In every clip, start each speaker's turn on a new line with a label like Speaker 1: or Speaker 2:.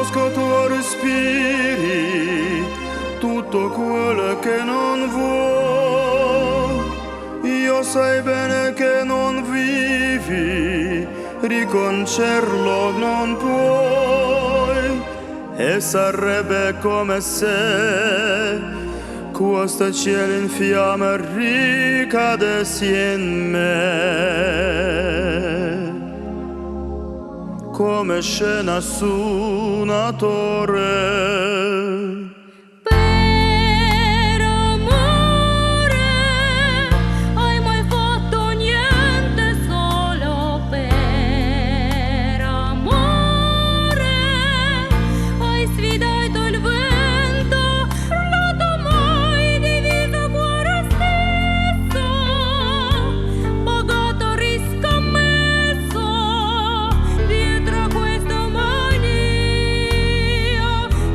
Speaker 1: conosco tu respiri tutto quello che non vuoi. Io sai bene che non vivi, riconoscerlo non puoi. E sarebbe come se questo cielo in fiamme ricadesse in me, come scena su una torre.
Speaker 2: Per amore hai mai fatto niente solo per amore? Hai sfidato il vento, urlato mai diviso cuore stesso, pagato riscommesso dietro questa mania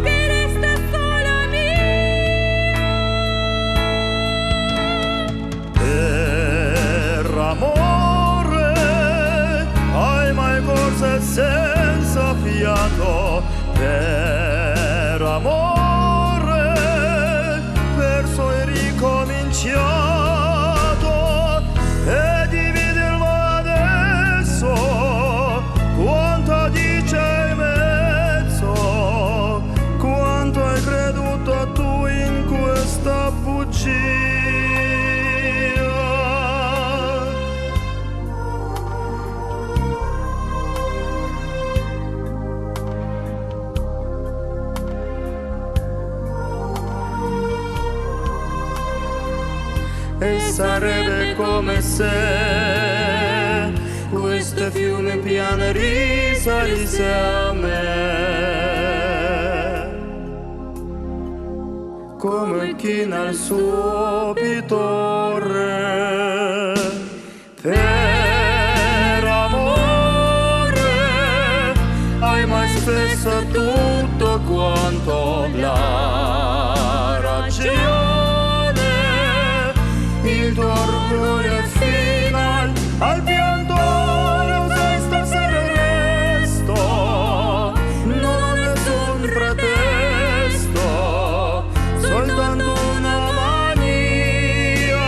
Speaker 2: che resta sola mia.
Speaker 1: Per amore hai mai corso senza fiato? Per amore perso e ricominciato, e dividerlo adesso quanto dice e mezzo, quanto hai creduto tu in questa bugia. E sarebbe come se questo fiume piano risalisse a me, come chi nel suo pittore. Per amore hai mai speso tutto quanto la ragione, il tuo orgoglio fino al pianto non sei stasera resto, non ho nessun pretesto, soltanto una mania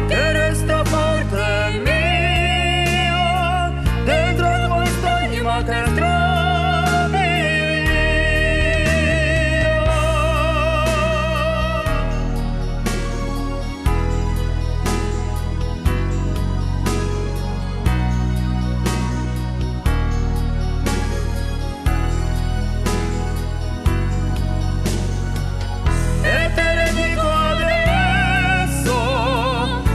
Speaker 1: che resta forte mia dentro questa anima che trovi via. E te ne dico adesso,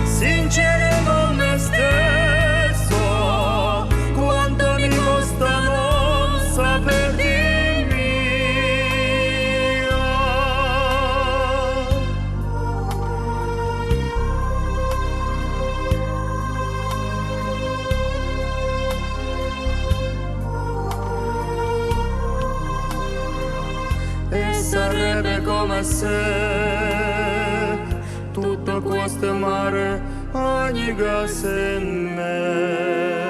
Speaker 1: sincero con me stesso, quanto mi costa non saper dir mia. E sarebbe come se tutto questo mare annigasse in me.